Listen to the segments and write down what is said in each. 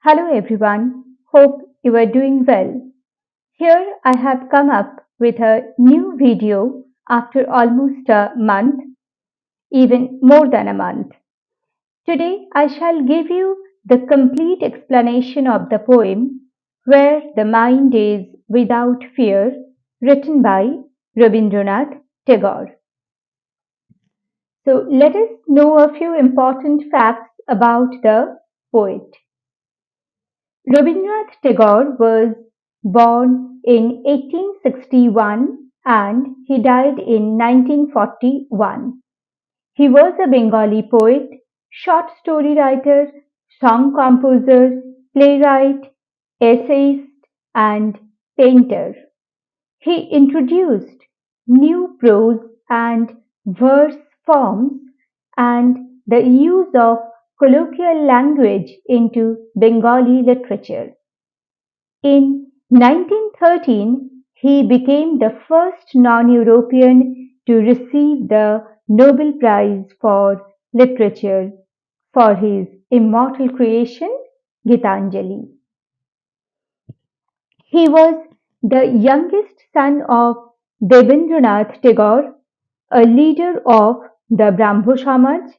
Hello everyone, hope you are doing well. Here I have come up with a new video after almost a month, even more than a month. Today I shall give you the complete explanation of the poem Where the Mind is Without Fear, written by Rabindranath Tagore. So let us know a few important facts about the poet. Rabindranath Tagore was born in 1861 and he died in 1941. He was a Bengali poet, short story writer, song composer, playwright, essayist, and painter. He introduced new prose and verse forms and the use of colloquial language into Bengali literature. In 1913, he became the first non-European to receive the Nobel Prize for Literature for his immortal creation, Gitanjali. He was the youngest son of Rabindranath Tagore, a leader of the Brahmo Samaj.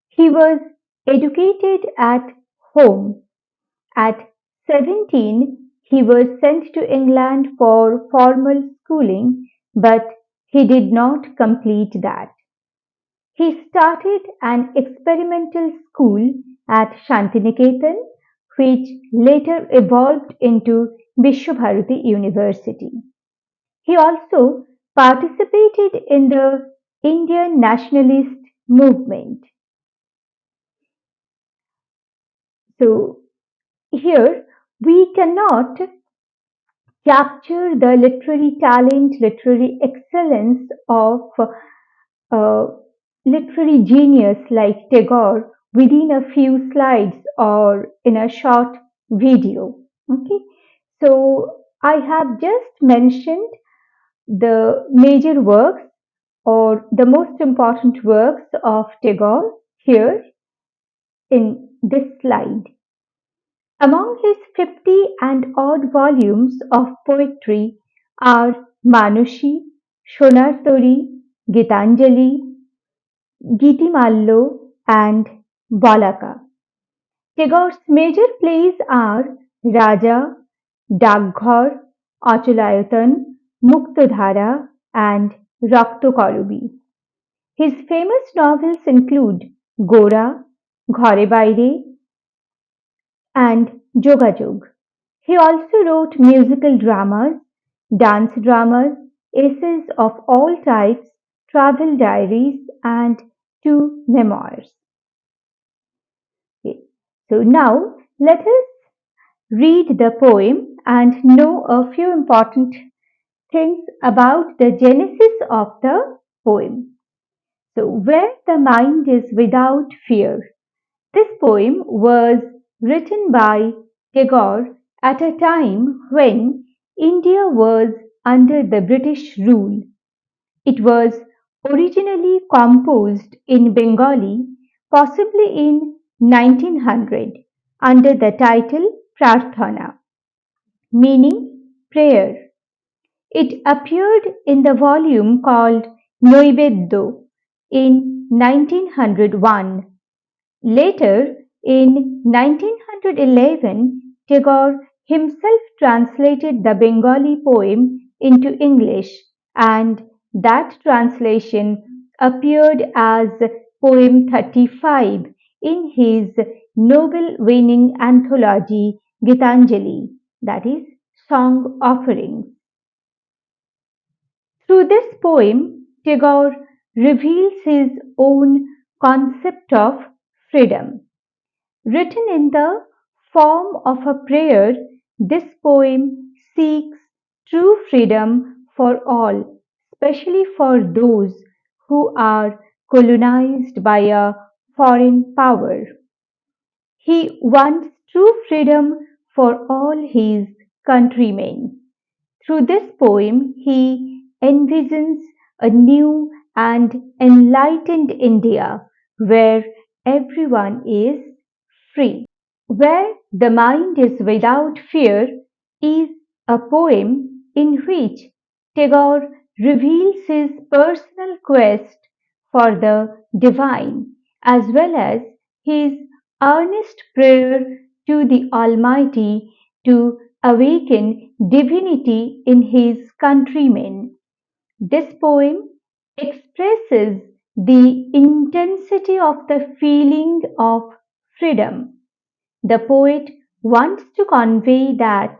He was educated at home. At 17, he was sent to England for formal schooling, but he did not complete that. He started an experimental school at Shantiniketan, which later evolved into Vishwabharati University. He also participated in the Indian nationalist movement. So, here we cannot capture the literary talent, literary excellence of uh, literary genius like Tagore within a few slides or in a short video. Okay, so I have just mentioned the major works or the most important works of Tagore here in this slide. Among his 50 and odd volumes of poetry are Manushi, Shonar Tori, Gitanjali, Gitimallo, and Balaka. Tagore's major plays are Raja, Dagghor, Achalayatan, Muktadhara, and Raktokorobi. His famous novels include Gora, Ghore Baire, and Jogajog. He also wrote musical dramas, dance dramas, essays of all types, travel diaries, and two memoirs. Okay. So now let us read the poem and know a few important things about the genesis of the poem. So, where the mind is without fear. This poem was written by Tagore at a time when India was under the British rule. It was originally composed in Bengali, possibly in 1900, under the title Prarthana, meaning prayer. It appeared in the volume called Noiveddo in 1901. Later, in 1911, Tagore himself translated the Bengali poem into English, and that translation appeared as Poem 35 in his Nobel winning anthology Gitanjali, that is, Song Offerings. Through this poem, Tagore reveals his own concept of freedom. Written in the form of a prayer, this poem seeks true freedom for all, especially for those who are colonized by a foreign power. He wants true freedom for all his countrymen. Through this poem, he envisions a new and enlightened India where everyone is free. Where the mind is without fear is a poem in which Tagore reveals his personal quest for the divine as well as his earnest prayer to the Almighty to awaken divinity in his countrymen. This poem expresses the intensity of the feeling of freedom. The poet wants to convey that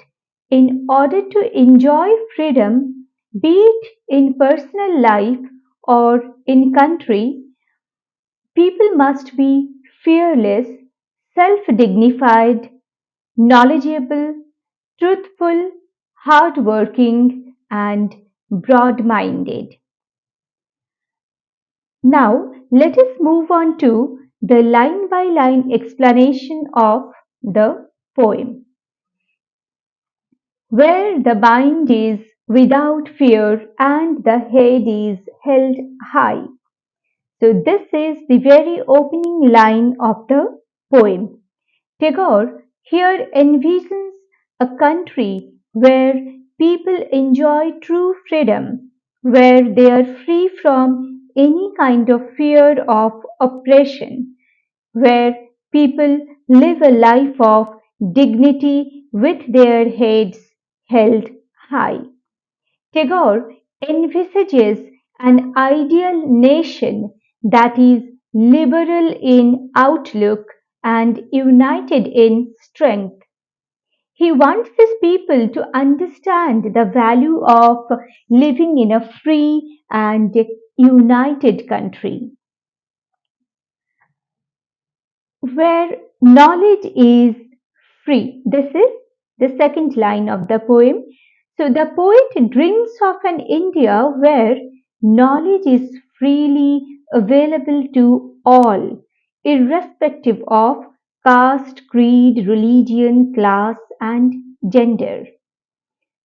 in order to enjoy freedom, be it in personal life or in country, people must be fearless, self dignified, knowledgeable, truthful, hardworking, and broad minded. Now, let us move on to the line by line explanation of the poem. Where the mind is without fear and the head is held high. So, this is the very opening line of the poem. Tagore here envisions a country where people enjoy true freedom, where they are free from any kind of fear of oppression, where people live a life of dignity with their heads held high. Tagore envisages an ideal nation that is liberal in outlook and united in strength. He wants his people to understand the value of living in a free and united country where knowledge is free. This is the second line of the poem. So the poet dreams of an India where knowledge is freely available to all, irrespective of caste, creed, religion, class, and gender.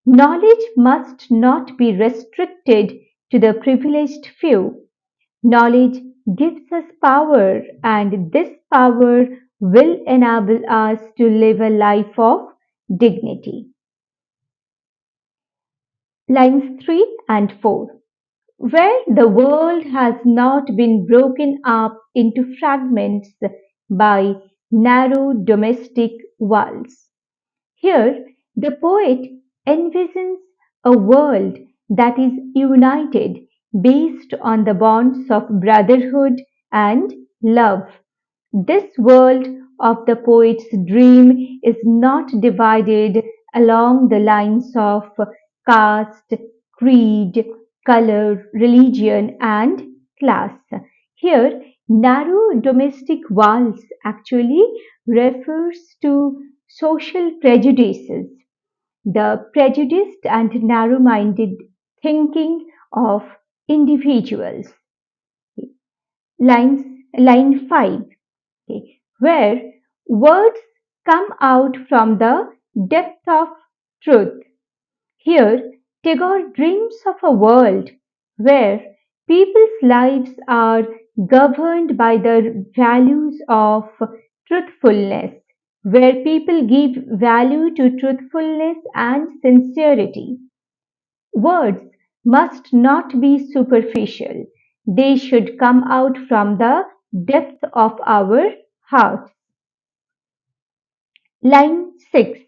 Knowledge must not be restricted to the privileged few. Knowledge gives us power, and this power will enable us to live a life of dignity. Lines 3 and 4. Where the world has not been broken up into fragments by narrow domestic walls. Here, the poet envisions a world that is united based on the bonds of brotherhood and love. This world of the poet's dream is not divided along the lines of caste, creed, color, religion, and class. Here, narrow domestic walls actually refers to social prejudices, the prejudiced and narrow minded thinking of individuals. Lines, line 5, okay, where words come out from the depth of truth. Here, Tagore dreams of a world where people's lives are governed by the values of truthfulness, where people give value to truthfulness and sincerity. Words must not be superficial, they should come out from the depth of our hearts. Line 6,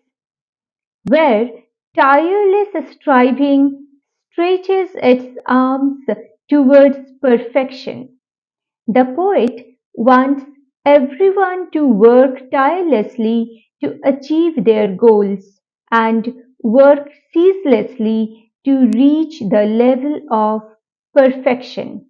where tireless striving stretches its arms towards perfection. The poet wants everyone to work tirelessly to achieve their goals and work ceaselessly to reach the level of perfection.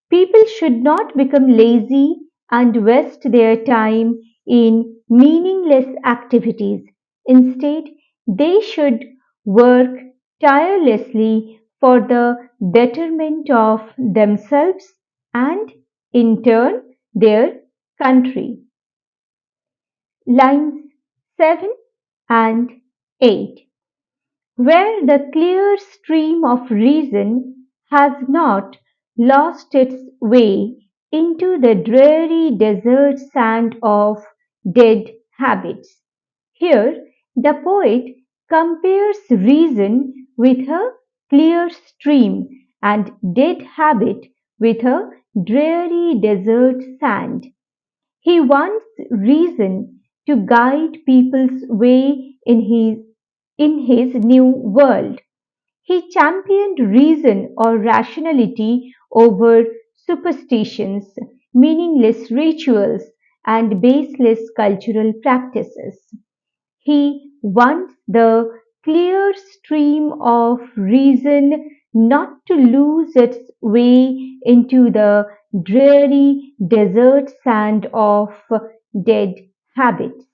People should not become lazy and waste their time in meaningless activities. Instead, they should work tirelessly for the betterment of themselves and, in turn, their country. Lines 7 and 8. Where the clear stream of reason has not lost its way into the dreary desert sand of dead habits. Here, the poet compares reason with a clear stream and dead habit with a dreary desert sand. He wants reason to guide people's way in his new world. He championed reason or rationality over superstitions, meaningless rituals, and baseless cultural practices. He wants the clear stream of reason not to lose its way into the dreary desert sand of dead habits.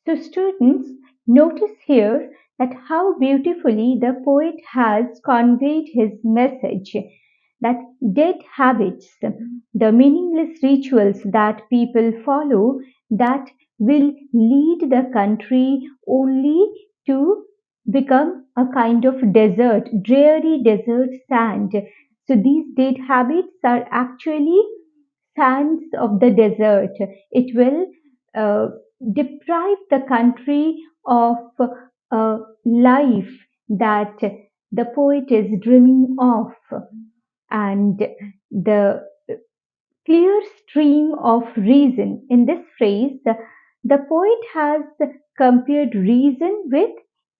So, students, notice here that how beautifully the poet has conveyed his message that dead habits, the meaningless rituals that people follow, that will lead the country only to become a kind of desert, dreary desert sand. So, these dead habits are actually sands of the desert. It will uh, deprive the country of a life that the poet is dreaming of. And the clear stream of reason. In this phrase, the poet has compared reason with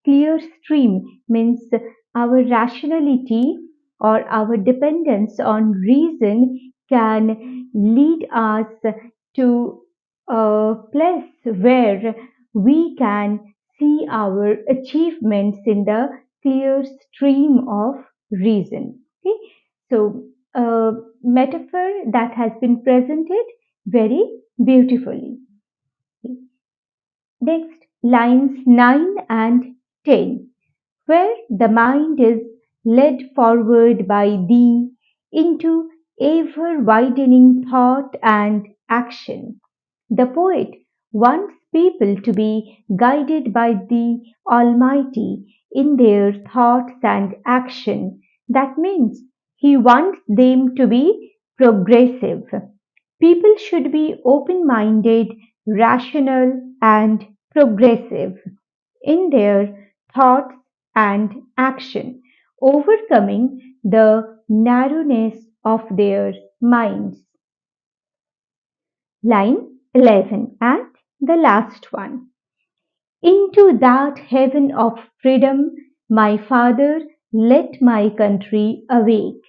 clear stream, means our rationality or our dependence on reason can lead us to a place where we can see our achievements in the clear stream of reason. Okay? So, metaphor that has been presented very beautifully. Next, lines 9 and 10, where the mind is led forward by thee into ever widening thought and action. The poet wants people to be guided by the Almighty in their thoughts and action. That means he wants them to be progressive. People should be open minded, rational, and progressive in their thoughts and action, overcoming the narrowness of their minds. Line 11 and the last one. Into that heaven of freedom, my father, let my country awake.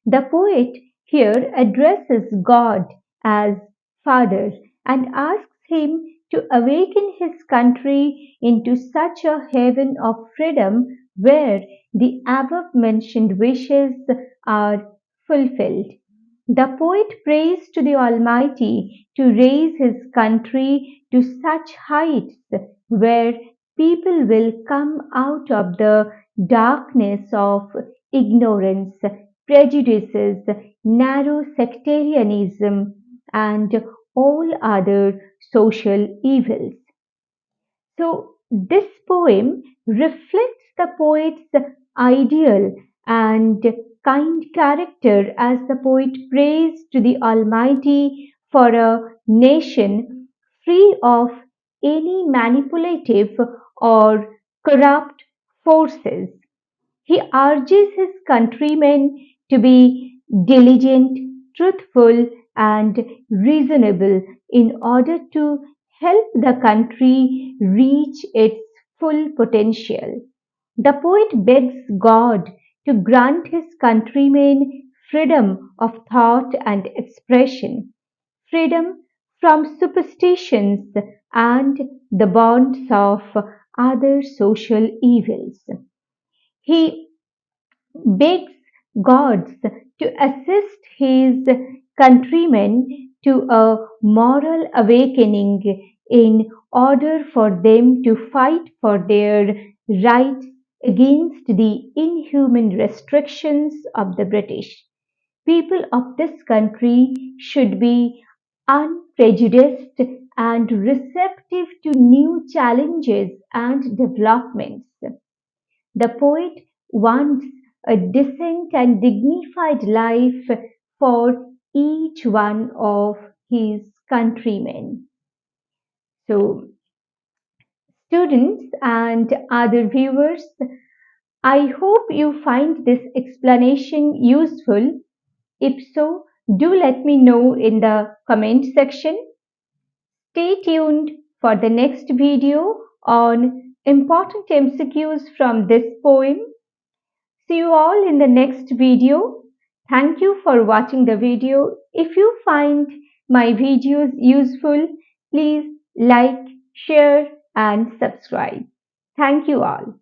The poet here addresses God as Father and asks him to awaken his country into such a heaven of freedom where the above mentioned wishes are fulfilled. The poet prays to the Almighty to raise his country to such heights where people will come out of the darkness of ignorance, prejudices, narrow sectarianism, and all other social evils. So, this poem reflects the poet's ideal and kind character as the poet prays to the Almighty for a nation free of any manipulative or corrupt forces. He urges his countrymen to be diligent, truthful, and reasonable in order to help the country reach its full potential. The poet begs God to grant his countrymen freedom of thought and expression, freedom from superstitions and the bonds of other social evils. He begs gods to assist his countrymen to a moral awakening in order for them to fight for their rights against the inhuman restrictions of the British. People of this country should be unprejudiced and receptive to new challenges and developments. The poet wants a decent and dignified life for each one of his countrymen. So, Students and other viewers, I hope you find this explanation useful. If so, do let me know in the comment section. Stay tuned for the next video on important MCQs from this poem. See you all in the next video. Thank you for watching the video. If you find my videos useful, please like, share and subscribe. Thank you all.